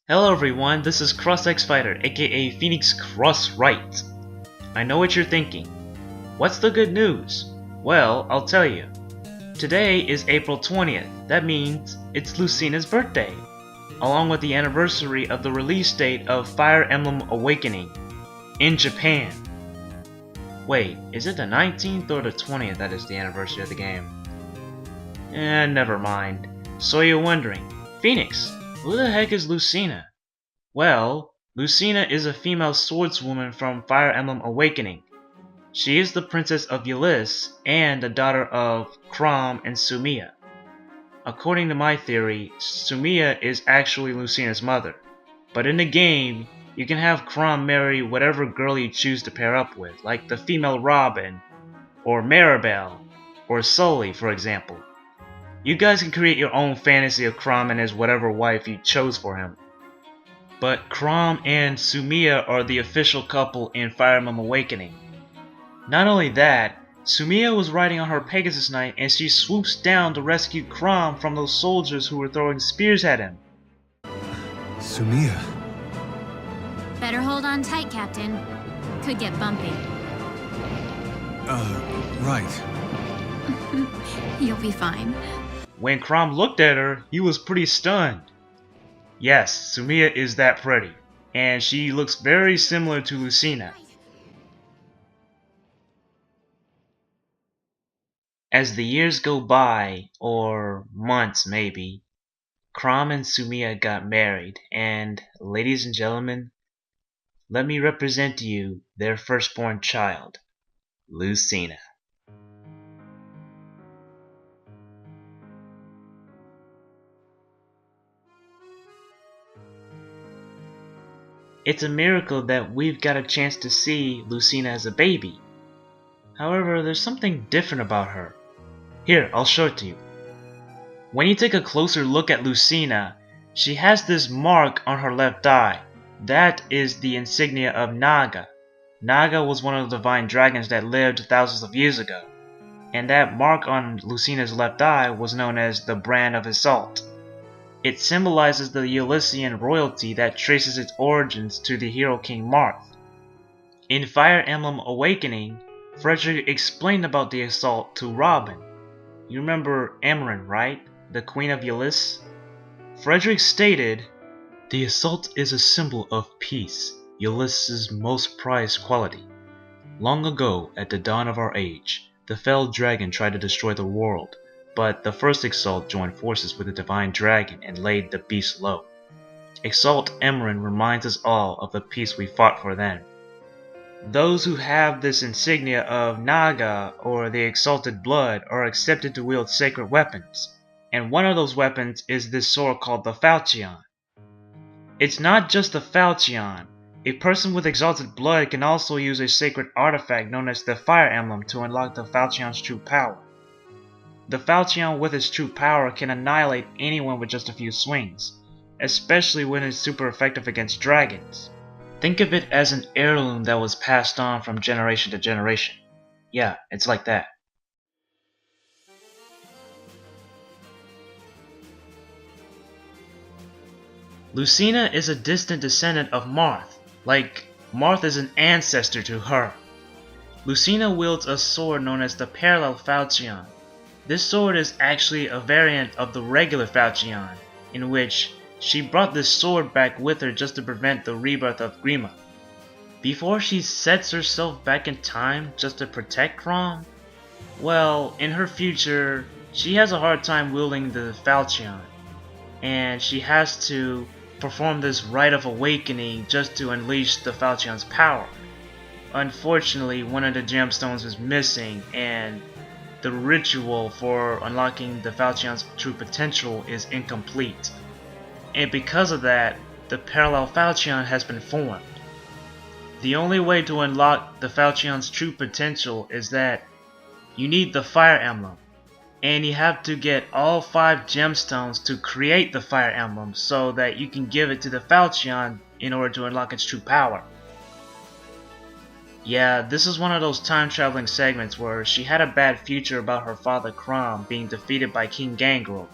Hello everyone, this is Cross-X Fighter, aka Phoenix Cross Wright. I know what you're thinking. What's the good news? Well, I'll tell you. Today is April 20th, that means it's Lucina's birthday, along with the anniversary of the release date of Fire Emblem Awakening in Japan. Wait, is it the 19th or the 20th that is the anniversary of the game? Never mind. So you're wondering, Phoenix, who the heck is Lucina? Well, Lucina is a female swordswoman from Fire Emblem Awakening. She is the princess of Yllis and the daughter of Chrom and Sumia. According to my theory, Sumia is actually Lucina's mother. But in the game, you can have Chrom marry whatever girl you choose to pair up with, like the female Robin, or Maribel, or Sully, for example. You guys can create your own fantasy of Chrom and his whatever wife you chose for him. But Chrom and Sumia are the official couple in Fire Emblem Awakening. Not only that, Sumia was riding on her Pegasus Knight and she swoops down to rescue Chrom from those soldiers who were throwing spears at him. Sumia. Better hold on tight, Captain. Could get bumpy. Right. You'll be fine. When Chrom looked at her, he was pretty stunned. Yes, Sumia is that pretty, and she looks very similar to Lucina. As the years go by, or months maybe, Chrom and Sumia got married, and ladies and gentlemen, let me represent to you their firstborn child, Lucina. It's a miracle that we've got a chance to see Lucina as a baby. However, there's something different about her. Here, I'll show it to you. When you take a closer look at Lucina, she has this mark on her left eye. That is the insignia of Naga. Naga was one of the divine dragons that lived thousands of years ago. And that mark on Lucina's left eye was known as the brand of assault. It symbolizes the Yllissian royalty that traces its origins to the hero King Marth. In Fire Emblem Awakening, Frederick explained about the assault to Robin. You remember Emryn, right? The Queen of Yllis? Frederick stated, "The assault is a symbol of peace, Yllis's most prized quality. Long ago, at the dawn of our age, the fell dragon tried to destroy the world. But the first Exalt joined forces with the Divine Dragon and laid the beast low. Exalt Emryn reminds us all of the peace we fought for then. Those who have this insignia of Naga or the Exalted Blood are accepted to wield sacred weapons, and one of those weapons is this sword called the Falchion. It's not just the Falchion. A person with Exalted Blood can also use a sacred artifact known as the Fire Emblem to unlock the Falchion's true power. The Falchion with its true power can annihilate anyone with just a few swings, especially when it's super effective against dragons. Think of it as an heirloom that was passed on from generation to generation. Yeah, it's like that. Lucina is a distant descendant of Marth, like Marth is an ancestor to her. Lucina wields a sword known as the Parallel Falchion. This sword is actually a variant of the regular Falchion, in which she brought this sword back with her just to prevent the rebirth of Grima. Before she sets herself back in time just to protect Chrom, well, in her future, she has a hard time wielding the Falchion, and she has to perform this rite of awakening just to unleash the Falchion's power. Unfortunately, one of the gemstones is missing, and the ritual for unlocking the Falchion's true potential is incomplete. And because of that, the Parallel Falchion has been formed. The only way to unlock the Falchion's true potential is that you need the Fire Emblem, and you have to get all 5 gemstones to create the Fire Emblem so that you can give it to the Falchion in order to unlock its true power. Yeah, this is one of those time-traveling segments where she had a bad future about her father Chrom being defeated by King Gangrel.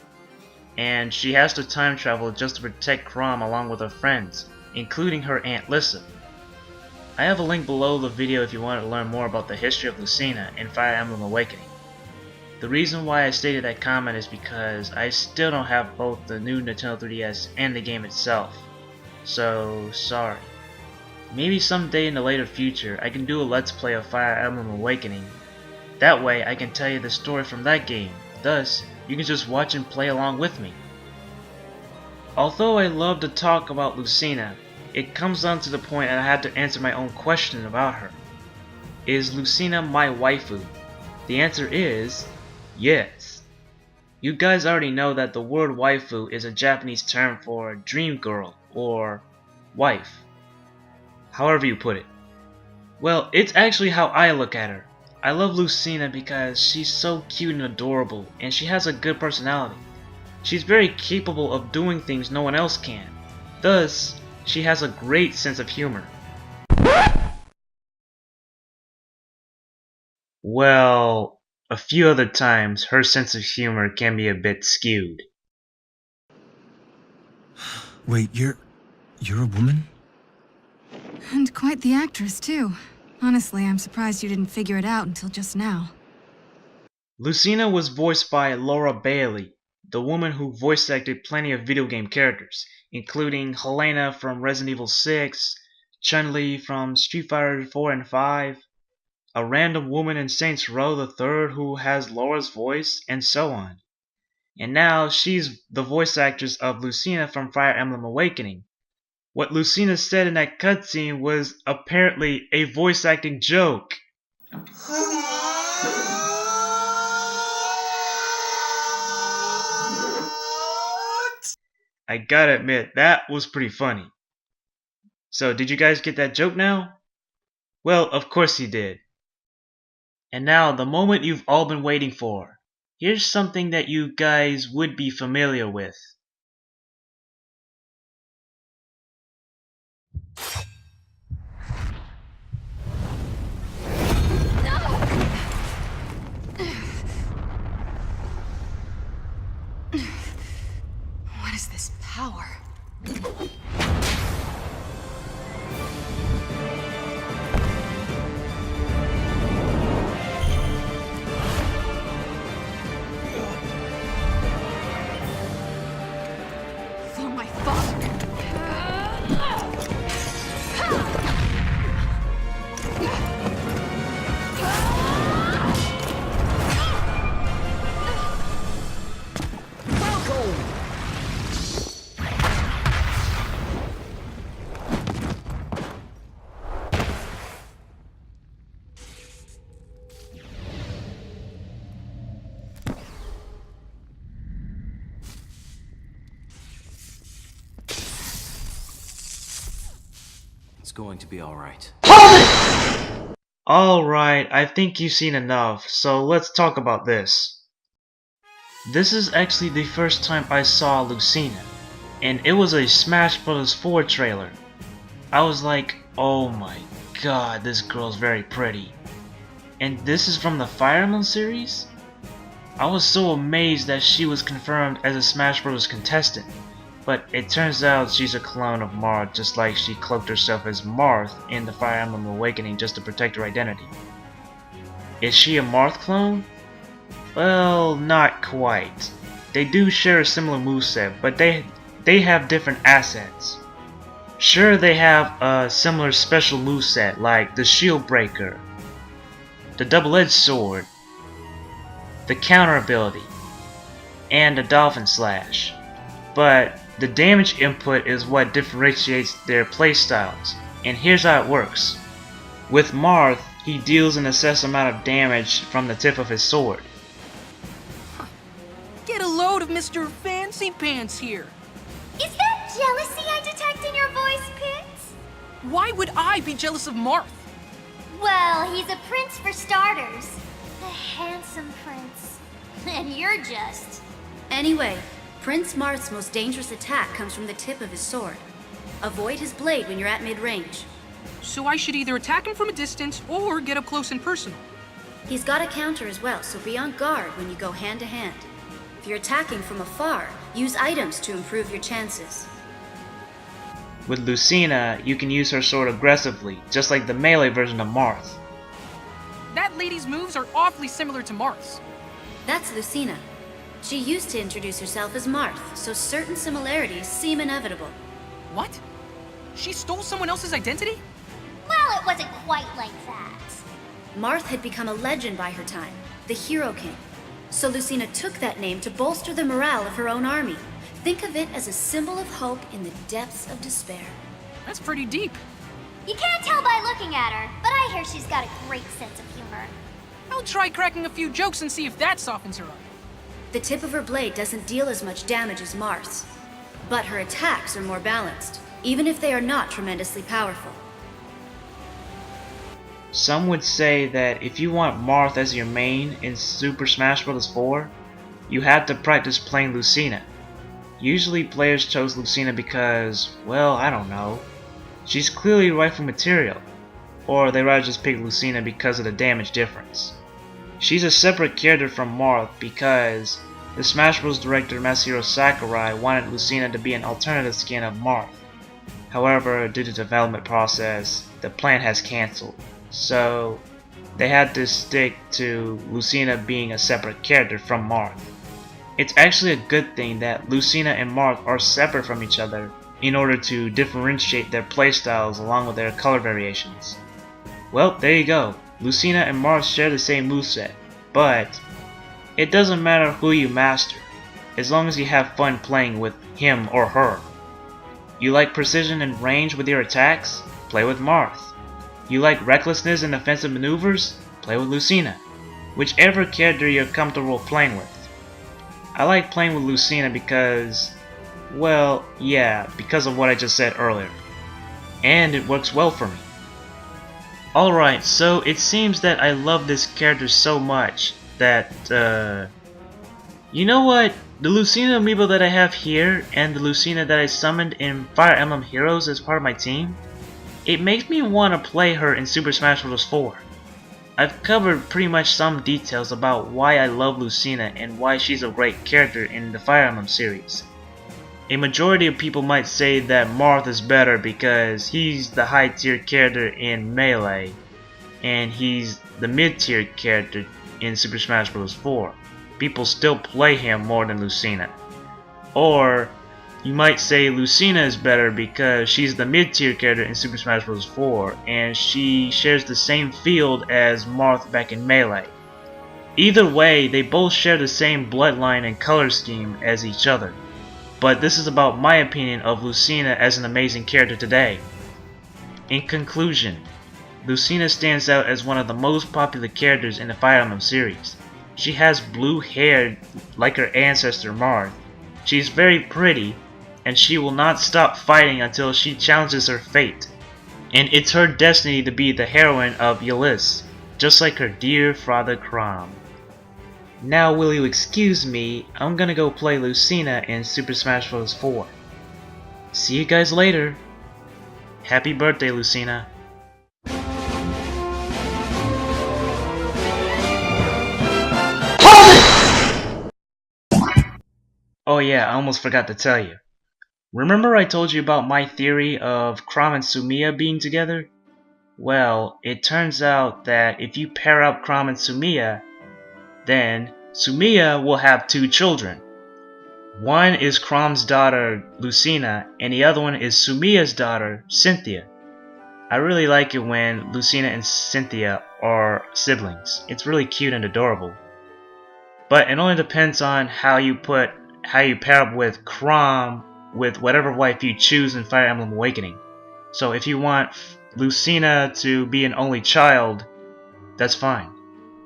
and she has to time travel just to protect Chrom along with her friends, including her Aunt Lissa. I have a link below the video if you want to learn more about the history of Lucina in Fire Emblem Awakening. The reason why I stated that comment is because I still don't have both the new Nintendo 3DS and the game itself, so sorry. Maybe someday in the later future I can do a Let's Play of Fire Emblem Awakening. That way I can tell you the story from that game, thus you can just watch and play along with me. Although I love to talk about Lucina, it comes down to the point that I had to answer my own question about her. Is Lucena my waifu? The answer is yes. You guys already know that the word waifu is a Japanese term for dream girl or wife, however you put it. Well, it's actually how I look at her. I love Lucina because she's so cute and adorable, and she has a good personality. She's very capable of doing things no one else can. Thus, she has a great sense of humor. Well, a few other times her sense of humor can be a bit skewed. Wait, you're a woman? And quite the actress, too. Honestly, I'm surprised you didn't figure it out until just now. Lucina was voiced by Laura Bailey, the woman who voice acted plenty of video game characters, including Helena from Resident Evil 6, Chun-Li from Street Fighter 4 and 5, a random woman in Saints Row the Third who has Laura's voice, and so on. And now she's the voice actress of Lucina from Fire Emblem Awakening. What Lucina said in that cutscene was apparently a voice acting joke. I gotta admit, that was pretty funny. So, did you guys get that joke now? Well, of course you did. And now, the moment you've all been waiting for. Here's something that you guys would be familiar with. What is this power? For my father! It's going to be alright. Alright, I think you've seen enough, so let's talk about this. This is actually the first time I saw Lucina, and it was a Smash Bros. 4 trailer. I was like, oh my god, this girl's very pretty. And this is from the Fire Emblem series? I was so amazed that she was confirmed as a Smash Bros. Contestant. But it turns out she's a clone of Marth, just like she cloaked herself as Marth in the Fire Emblem Awakening just to protect her identity. Is she a Marth clone? Well, not quite. They do share a similar moveset, but they have different assets. Sure, they have a similar special moveset like the Shield Breaker, the Double-Edged Sword, the Counter ability, and the Dolphin Slash. But the damage input is what differentiates their playstyles, and here's how it works. With Marth, he deals an excess amount of damage from the tip of his sword. Get a load of Mr. Fancy Pants here! Is that jealousy I detect in your voice, Pits? Why would I be jealous of Marth? Well, he's a prince for starters. A handsome prince. And you're just... Anyway, Prince Marth's most dangerous attack comes from the tip of his sword. Avoid his blade when you're at mid-range. So I should either attack him from a distance or get up close and personal. He's got a counter as well, so be on guard when you go hand-to-hand. If you're attacking from afar, Use items to improve your chances. With Lucina, you can use her sword aggressively, just like the melee version of Marth. That lady's moves are awfully similar to Marth's. That's Lucina. She used to introduce herself as Marth, so certain similarities seem inevitable. What? She stole someone else's identity? Well, it wasn't quite like that. Marth had become a legend by her time, the Hero King. So Lucina took that name to bolster the morale of her own army. Think of it as a symbol of hope in the depths of despair. That's pretty deep. You can't tell by looking at her, but I hear she's got a great sense of humor. I'll try cracking a few jokes and see if that softens her up. The tip of her blade doesn't deal as much damage as Marth's, but her attacks are more balanced, even if they are not tremendously powerful. Some would say that if you want Marth as your main in Super Smash Bros. 4, you had to practice playing Lucina. Usually players chose Lucina because, well, I don't know, she's clearly waifu material, or they rather just pick Lucina because of the damage difference. She's a separate character from Marth because the Smash Bros. Director Masahiro Sakurai wanted Lucina to be an alternative skin of Marth. However, due to the development process, the plan has cancelled, so they had to stick to Lucina being a separate character from Marth. It's actually a good thing that Lucina and Marth are separate from each other in order to differentiate their playstyles along with their color variations. Well, there you go. Lucina and Marth share the same moveset, but it doesn't matter who you master, as long as you have fun playing with him or her. You like precision and range with your attacks? Play with Marth. You like recklessness and offensive maneuvers? Play with Lucina. Whichever character you're comfortable playing with. I like playing with Lucina because, well, yeah, because of what I just said earlier. And it works well for me. Alright, so it seems that I love this character so much that, you know what? The Lucina amiibo that I have here and the Lucina that I summoned in Fire Emblem Heroes as part of my team, it makes me want to play her in Super Smash Bros. 4. I've covered pretty much some details about why I love Lucina and why she's a great character in the Fire Emblem series. A majority of people might say that Marth is better because he's the high tier character in Melee and he's the mid tier character in Super Smash Bros. 4. People still play him more than Lucina. Or you might say Lucina is better because she's the mid tier character in Super Smash Bros. 4 and she shares the same field as Marth back in Melee. Either way, they both share the same bloodline and color scheme as each other. But this is about my opinion of Lucina as an amazing character today. In conclusion, Lucina stands out as one of the most popular characters in the Fire Emblem series. She has blue hair like her ancestor Marth. She's very pretty, and she will not stop fighting until she challenges her fate. And it's her destiny to be the heroine of Yllis, just like her dear father Chrom. Now will you excuse me, I'm gonna go play Lucina in Super Smash Bros. 4. See you guys later. Happy birthday, Lucina. Oh yeah, I almost forgot to tell you. Remember I told you about my theory of Chrom and Sumiya being together? Well, it turns out that if you pair up Chrom and Sumiya, then Sumiya will have two children. One is Chrom's daughter, Lucina, and the other one is Sumiya's daughter, Cynthia. I really like it when Lucina and Cynthia are siblings. It's really cute and adorable. But it only depends on how you pair up with Chrom with whatever wife you choose in Fire Emblem Awakening. So if you want Lucina to be an only child, that's fine.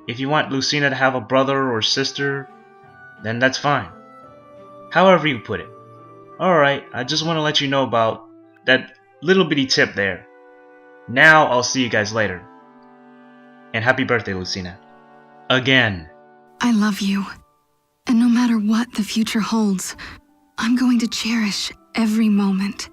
If you want Lucina to have a brother or sister, then that's fine. However you put it. Alright, I just want to let you know about that little bitty tip there. Now I'll see you guys later. And happy birthday, Lucina. Again. I love you. And no matter what the future holds, I'm going to cherish every moment.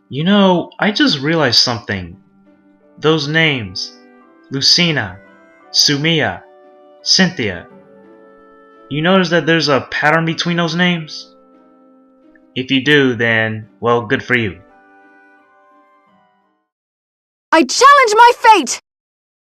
You know, I just realized something. Those names, Lucina, Sumia, Cynthia. You notice that there's a pattern between those names? If you do, then, well, good for you. I challenge my fate!